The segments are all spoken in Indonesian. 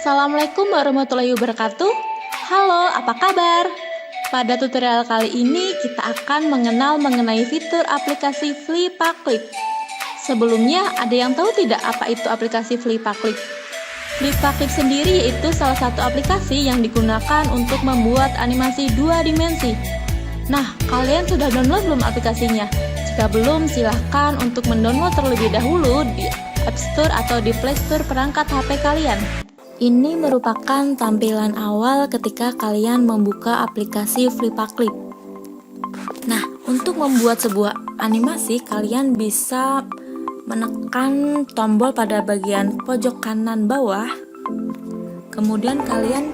Assalamualaikum warahmatullahi wabarakatuh. Halo, apa kabar? Pada tutorial kali ini kita akan mengenai fitur aplikasi Flipaclip. Sebelumnya, ada yang tahu tidak apa itu aplikasi Flipaclip? Flipaclip sendiri yaitu salah satu aplikasi yang digunakan untuk membuat animasi 2 dimensi. Nah, kalian sudah download belum aplikasinya? Jika belum, silahkan untuk mendownload terlebih dahulu di App Store atau di Play Store perangkat HP kalian. Ini merupakan tampilan awal ketika kalian membuka aplikasi Flipaclip. Nah, untuk membuat sebuah animasi, kalian bisa menekan tombol pada bagian pojok kanan bawah. Kemudian kalian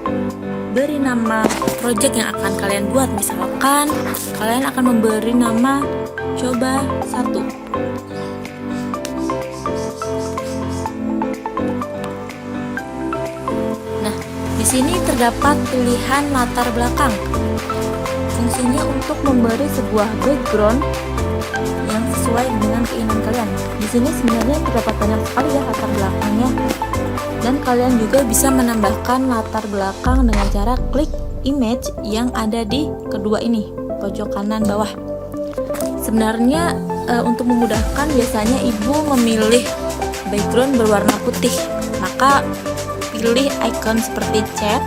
beri nama project yang akan kalian buat. Misalkan kalian akan memberi nama coba 1. Di sini terdapat pilihan latar belakang. Fungsinya untuk memberi sebuah background yang sesuai dengan keinginan kalian. Di sini sebenarnya terdapat banyak sekali ya latar belakangnya. Dan kalian juga bisa menambahkan latar belakang dengan cara klik image yang ada di kedua ini, pojok kanan bawah. Sebenarnya untuk memudahkan biasanya ibu memilih background berwarna putih. Maka pilih icon seperti chat,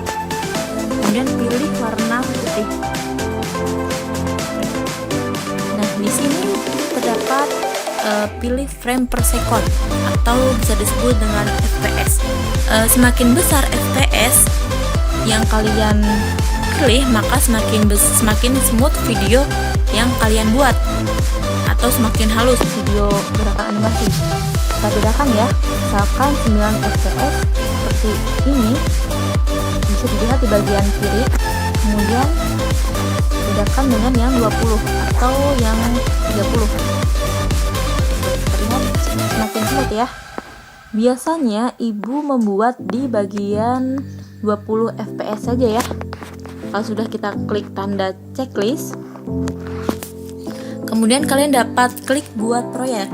kemudian pilih warna putih. Nah, di sini terdapat pilih frame per second atau bisa disebut dengan FPS. Semakin besar FPS yang kalian pilih, maka semakin smooth video yang kalian buat atau semakin halus video gerakan animasi. Kita bedakan ya, misalkan 9 fps seperti ini bisa dilihat di bagian kiri, kemudian bedakan dengan yang 20 atau yang 30. Terlihat semakin smooth ya. Biasanya ibu membuat di bagian 20 fps saja ya. Kalau sudah kita klik tanda checklist, kemudian kalian dapat klik buat proyek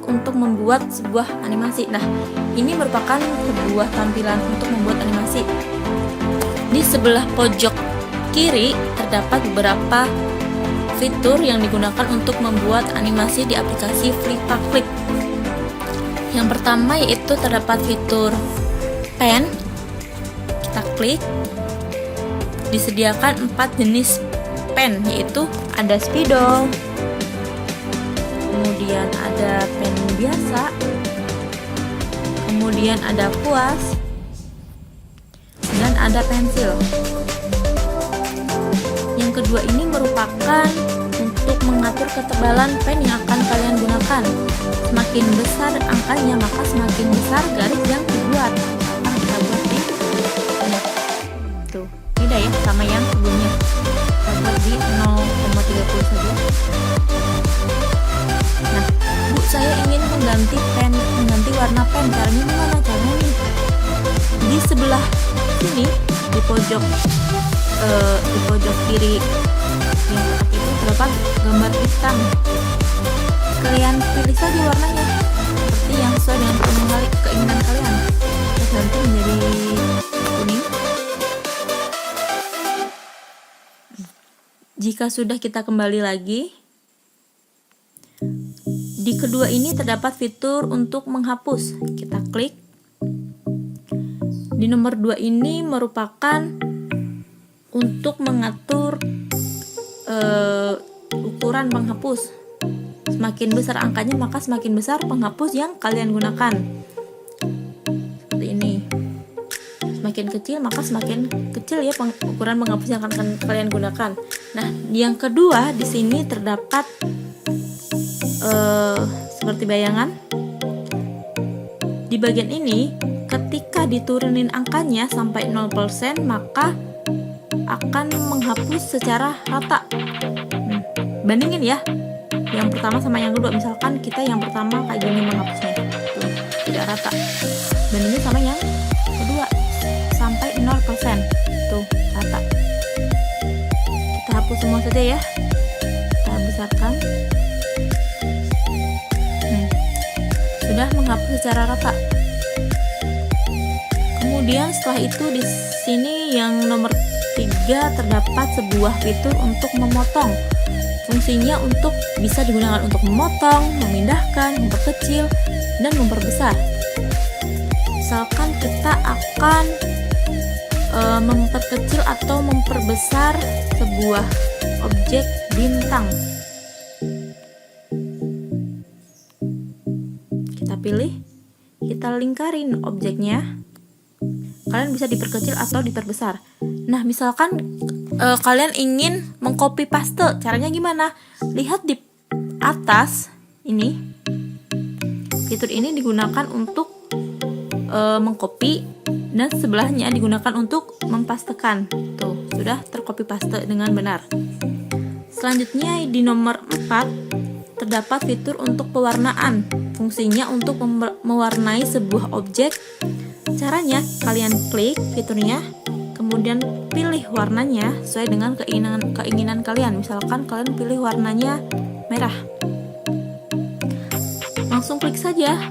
untuk membuat sebuah animasi. Nah, ini merupakan sebuah tampilan untuk membuat animasi. Di sebelah pojok kiri terdapat beberapa fitur yang digunakan untuk membuat animasi di aplikasi Flipaclip. Yang pertama yaitu terdapat fitur pen. Kita klik. Disediakan 4 jenis pen, yaitu ada spidol, kemudian ada pen biasa, kemudian ada kuas, dan ada pensil. Yang kedua ini merupakan untuk mengatur ketebalan pen yang akan kalian gunakan. Semakin besar angkanya, maka semakin besar garis yang dibuat. Misalkan kita buat di tuh, beda ya sama yang sebelumnya. Kita buat di 0,30 saja. Nah, Bu, saya ingin mengganti warna pen. Caranya gimana? Caranya nih, di sebelah sini di pojok kiri yang kotak itu terdapat gambar hitam. Kalian pilih saja warnanya seperti yang sesuai dengan keinginan kalian. Kita ganti menjadi kuning. Jika sudah, kita kembali lagi. Di kedua ini terdapat fitur untuk menghapus. Kita klik. Di nomor 2 ini merupakan untuk mengatur ukuran penghapus. Semakin besar angkanya, maka semakin besar penghapus yang kalian gunakan. Seperti ini. Semakin kecil, maka semakin kecil ya ukuran penghapus yang akan kalian gunakan. Nah, yang kedua di sini terdapat seperti bayangan. Di bagian ini, ketika diturunin angkanya sampai 0%, maka akan menghapus secara rata. Bandingin ya, yang pertama sama yang kedua. Misalkan kita yang pertama kayak gini menghapusnya, tuh, tidak rata. Bandingin sama yang kedua, sampai 0%, tuh, rata. Kita hapus semua saja ya. Kita besarkan. Sudah menghapus secara rata. Kemudian setelah itu di sini yang nomor 3 terdapat sebuah fitur untuk memotong. Fungsinya untuk bisa digunakan untuk memotong, memindahkan, memperkecil, dan memperbesar. Misalkan kita akan memperkecil atau memperbesar sebuah objek bintang. Kita pilih, kita lingkarin objeknya. Kalian bisa diperkecil atau diperbesar. Nah, misalkan kalian ingin mengcopy paste, caranya gimana? Lihat di atas ini. Fitur ini digunakan untuk mengcopy dan sebelahnya digunakan untuk mempastekan. Tuh, sudah tercopy paste dengan benar. Selanjutnya di nomor 4 terdapat fitur untuk pewarnaan. Fungsinya untuk mewarnai sebuah objek. Caranya, kalian klik fiturnya, kemudian pilih warnanya sesuai dengan keinginan kalian. Misalkan kalian pilih warnanya merah. Langsung klik saja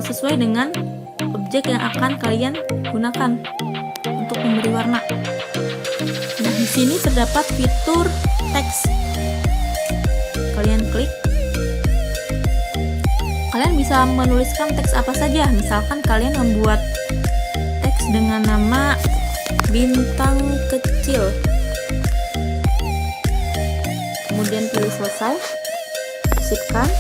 sesuai dengan objek yang akan kalian gunakan untuk memberi warna. Nah, di sini terdapat fitur teks. Kalian klik. Kalian bisa menuliskan teks apa saja. Misalkan kalian membuat teks dengan nama bintang kecil. Kemudian pilih selesai. Sipkan.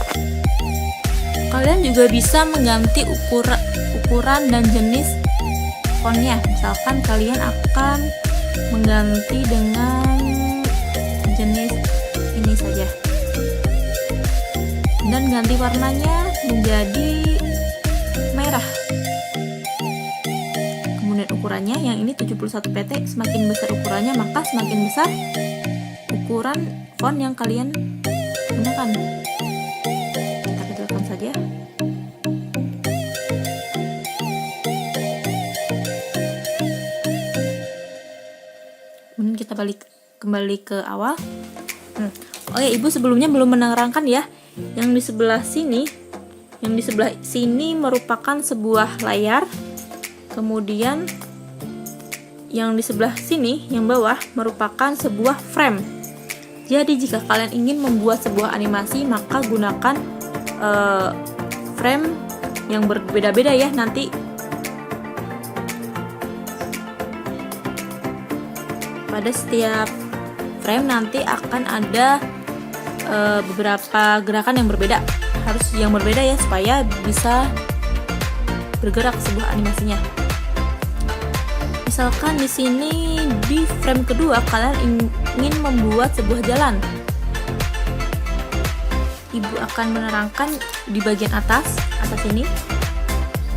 Kalian juga bisa mengganti ukuran dan jenis fontnya. Misalkan kalian akan mengganti dengan jenis ini saja. Dan ganti warnanya menjadi merah. Kemudian ukurannya yang ini 71 pt, semakin besar ukurannya maka semakin besar ukuran font yang kalian gunakan. Kita kecilkan saja. Kemudian kita kembali ke awal. Oh ya, Ibu sebelumnya belum menerangkan ya. Yang di sebelah sini merupakan sebuah layar. Kemudian yang di sebelah sini, yang bawah merupakan sebuah frame. Jadi jika kalian ingin membuat sebuah animasi, maka gunakan frame yang berbeda-beda ya. Nanti pada setiap frame nanti akan ada beberapa gerakan yang berbeda. Harus yang berbeda ya supaya bisa bergerak sebuah animasinya. Misalkan di sini di frame kedua kalian ingin membuat sebuah jalan. Ibu akan menerangkan di bagian atas ini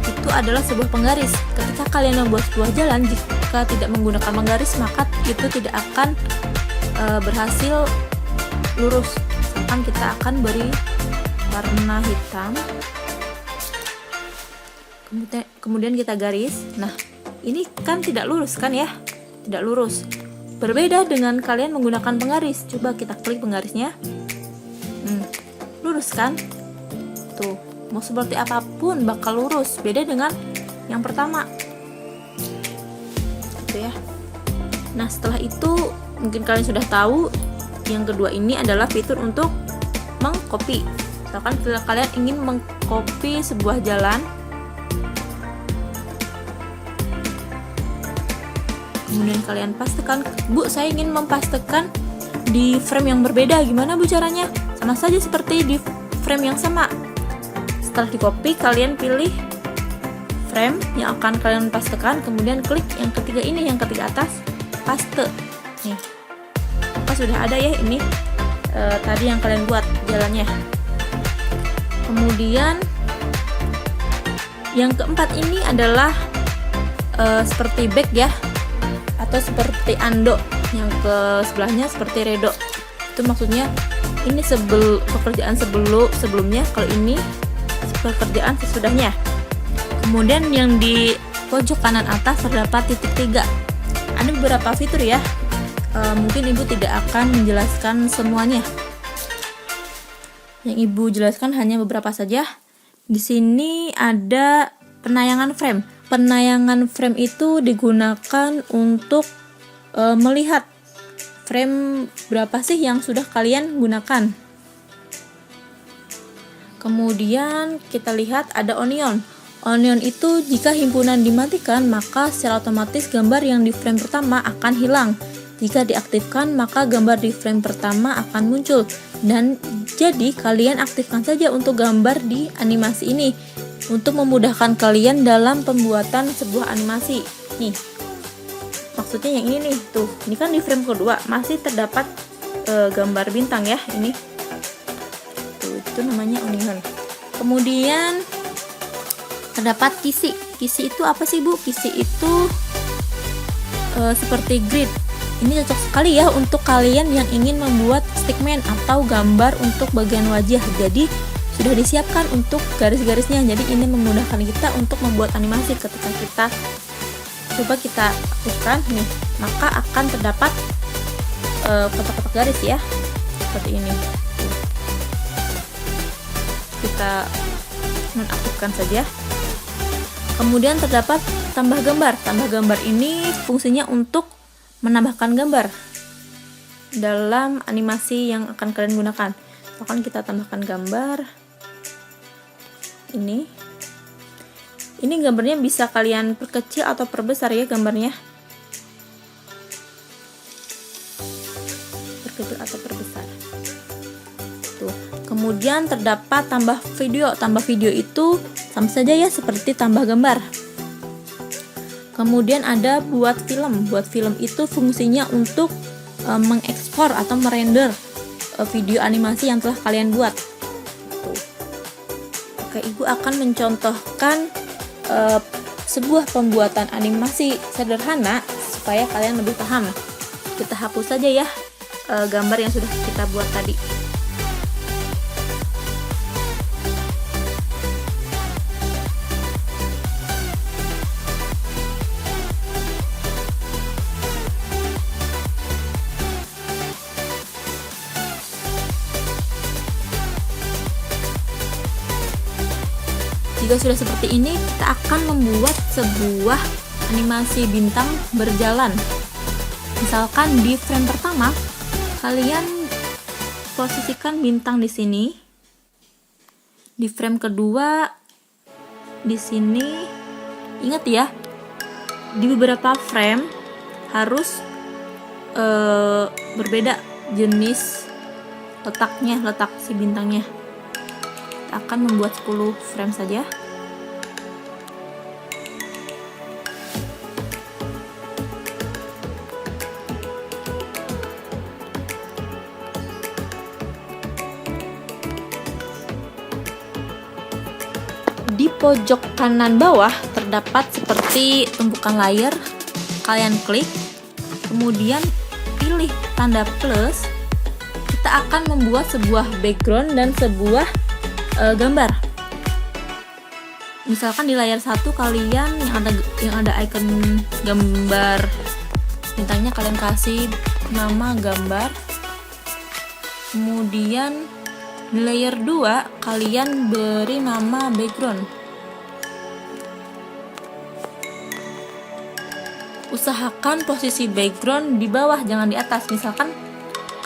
itu adalah sebuah penggaris. Ketika kalian membuat sebuah jalan, jika tidak menggunakan penggaris maka itu tidak akan berhasil lurus. Misalkan kita akan beri warna hitam, kemudian kita garis. Nah, ini kan tidak lurus kan ya? Tidak lurus. Berbeda dengan kalian menggunakan penggaris. Coba kita klik penggarisnya. Lurus kan? Tuh, mau seperti apapun bakal lurus. Beda dengan yang pertama. Gitu ya. Nah, setelah itu mungkin kalian sudah tahu yang kedua ini adalah fitur untuk mengcopy. Misalkan kalian ingin mengcopy sebuah jalan, kemudian kalian pastekan. Bu, saya ingin mempastekan di frame yang berbeda. Gimana Bu caranya? Sama saja seperti di frame yang sama. Setelah di copy, kalian pilih frame yang akan kalian pastekan, kemudian klik yang ketiga ini, yang ketiga atas, paste. Nih, maka sudah ada ya ini tadi yang kalian buat jalannya. Kemudian yang keempat ini adalah seperti back ya, atau seperti ando. Yang ke sebelahnya seperti redo. Itu maksudnya ini pekerjaan sebelumnya, kalau ini pekerjaan sesudahnya. Kemudian yang di pojok kanan atas terdapat titik 3. Ada beberapa fitur ya. Mungkin Ibu tidak akan menjelaskan semuanya. Yang Ibu jelaskan hanya beberapa saja. Di sini ada penayangan frame. penayangan frame itu digunakan untuk melihat frame berapa sih yang sudah kalian gunakan. Kemudian kita lihat ada onion. Onion itu jika himpunan dimatikan, maka secara otomatis gambar yang di frame pertama akan hilang. Jika diaktifkan, maka gambar di frame pertama akan muncul. Dan jadi kalian aktifkan saja untuk gambar di animasi ini untuk memudahkan kalian dalam pembuatan sebuah animasi. Nih, maksudnya yang ini nih, tuh. Ini kan di frame kedua masih terdapat gambar bintang ya, ini. Tuh, itu namanya onion. Kemudian terdapat kisi. Kisi itu apa sih, Bu? Kisi itu seperti grid. Ini cocok sekali ya untuk kalian yang ingin membuat stickman atau gambar untuk bagian wajah. Jadi sudah disiapkan untuk garis-garisnya. Jadi ini memudahkan kita untuk membuat animasi ketika kita coba kita aktifkan nih, maka akan terdapat kotak-kotak garis ya. Seperti ini. Kita nonaktifkan saja. Kemudian terdapat tambah gambar. Tambah gambar ini fungsinya untuk menambahkan gambar dalam animasi yang akan kalian gunakan. Akan kita tambahkan gambar. Ini gambarnya bisa kalian perkecil atau perbesar ya gambarnya. Perkecil atau perbesar. Tuh. Kemudian terdapat tambah video. Tambah video itu sama saja ya seperti tambah gambar. Kemudian ada buat film. Buat film itu fungsinya untuk mengekspor atau merender video animasi yang telah kalian buat. Tuh. Oke, Ibu akan mencontohkan sebuah pembuatan animasi sederhana supaya kalian lebih paham. Kita hapus saja ya gambar yang sudah kita buat tadi. Jika sudah seperti ini, kita akan membuat sebuah animasi bintang berjalan. Misalkan di frame pertama, kalian posisikan bintang di sini. Di frame kedua, di sini. Ingat ya, di beberapa frame harus berbeda jenis letak si bintangnya. Kita akan membuat 10 frame saja. Di pojok kanan bawah terdapat seperti tumpukan layar. Kalian klik, kemudian pilih tanda plus. Kita akan membuat sebuah background dan sebuah gambar. Misalkan di layar 1 kalian yang ada icon gambar bintangnya, kalian kasih nama gambar. Kemudian di layer 2 kalian beri nama background. Usahakan posisi background di bawah, jangan di atas. Misalkan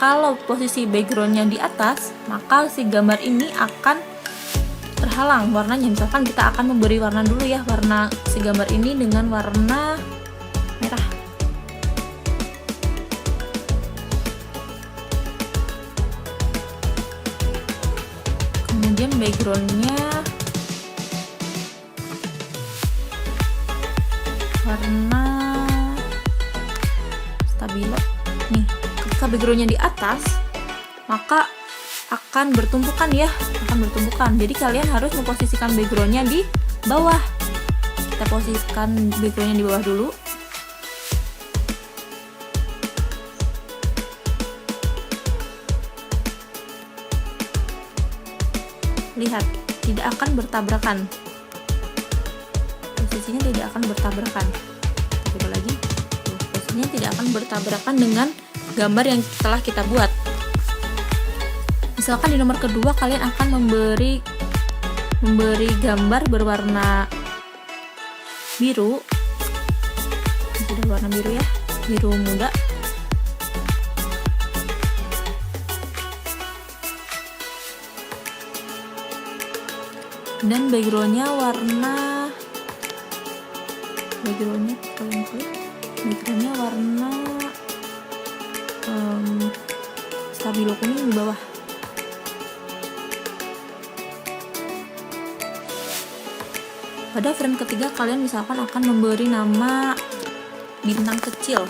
kalau posisi backgroundnya di atas, maka si gambar ini akan terhalang warnanya. Misalkan kita akan memberi warna dulu ya, warna si gambar ini dengan warna merah. Kemudian backgroundnya warna stabilo. Nih, ketika backgroundnya di atas, maka akan bertumpukan ya, jadi kalian harus memposisikan backgroundnya di bawah. Kita posisikan backgroundnya di bawah dulu. Lihat, tidak akan bertabrakan, posisinya tidak akan bertabrakan. Coba lagi. Posisinya tidak akan bertabrakan dengan gambar yang telah kita buat. Misalkan di nomor kedua kalian akan memberi gambar berwarna biru. Sudah warna biru ya, biru muda. Dan backgroundnya warna stabilo kuning di bawah. Pada frame ketiga kalian misalkan akan memberi nama bintang kecil.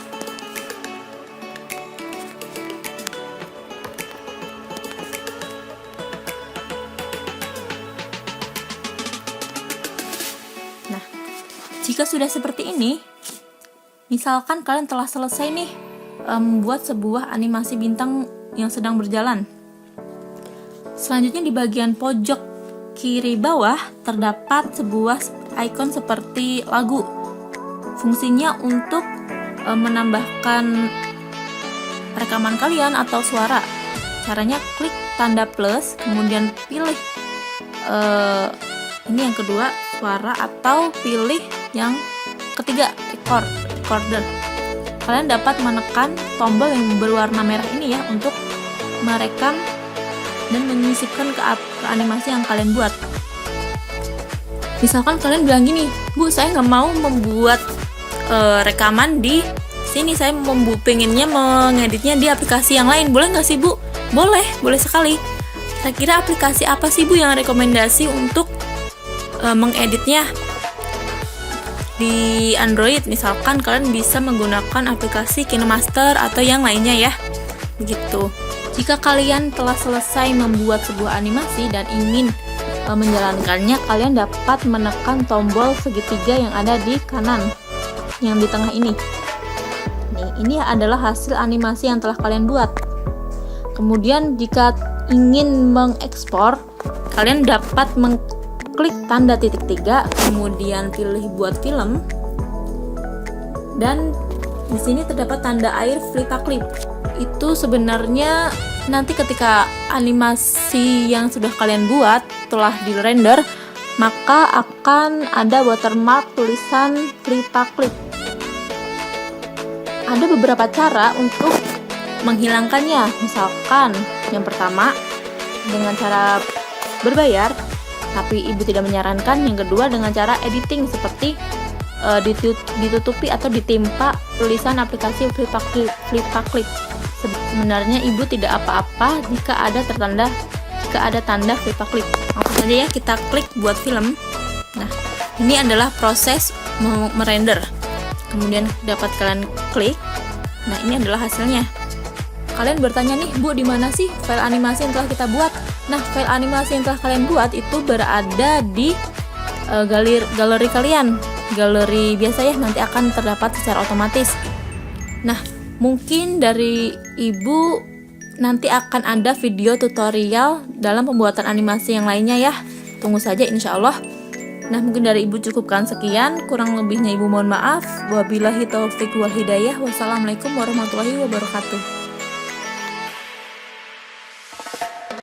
Nah, jika sudah seperti ini, misalkan kalian telah selesai nih membuat sebuah animasi bintang yang sedang berjalan. Selanjutnya di bagian pojok kiri bawah terdapat sebuah icon seperti lagu. Fungsinya untuk menambahkan rekaman kalian atau suara. Caranya klik tanda plus, kemudian pilih ini yang kedua, suara, atau pilih yang ketiga, recorder. Kalian dapat menekan tombol yang berwarna merah ini ya untuk merekam dan menyisipkan ke animasi yang kalian buat. Misalkan kalian bilang gini, Bu, saya nggak mau membuat rekaman di sini, saya pengennya mengeditnya di aplikasi yang lain, boleh nggak sih Bu? Boleh sekali. Kira-kira aplikasi apa sih Bu yang rekomendasi untuk mengeditnya? Di Android misalkan kalian bisa menggunakan aplikasi KineMaster atau yang lainnya ya. Begitu. Jika kalian telah selesai membuat sebuah animasi dan ingin menjalankannya, kalian dapat menekan tombol segitiga yang ada di kanan, yang di tengah ini. Ini adalah hasil animasi yang telah kalian buat. Kemudian jika ingin mengekspor, kalian dapat mengklik tanda titik 3, kemudian pilih buat film, dan di sini terdapat tanda air Flipaclip. Itu sebenarnya nanti ketika animasi yang sudah kalian buat telah di render, maka akan ada watermark tulisan Flipaclip. Ada beberapa cara untuk menghilangkannya. Misalkan yang pertama dengan cara berbayar, tapi ibu tidak menyarankan. Yang kedua dengan cara editing seperti ditutupi atau ditimpa tulisan aplikasi Flipaclip. Sebenarnya ibu tidak apa-apa jika ada tanda Flipaclip. Langsung saja ya kita klik buat film. Nah, ini adalah proses merender. Kemudian dapat kalian klik. Nah, ini adalah hasilnya. Kalian bertanya nih, Bu, di mana sih file animasi yang telah kita buat? Nah, file animasi yang telah kalian buat itu berada di galeri kalian. Galeri biasa ya, nanti akan terdapat secara otomatis. Nah, mungkin dari ibu nanti akan ada video tutorial dalam pembuatan animasi yang lainnya ya. Tunggu saja insya Allah. Nah, mungkin dari ibu cukupkan sekian. Kurang lebihnya ibu mohon maaf. Wabillahi taufiq wal hidayah. Wassalamualaikum warahmatullahi wabarakatuh.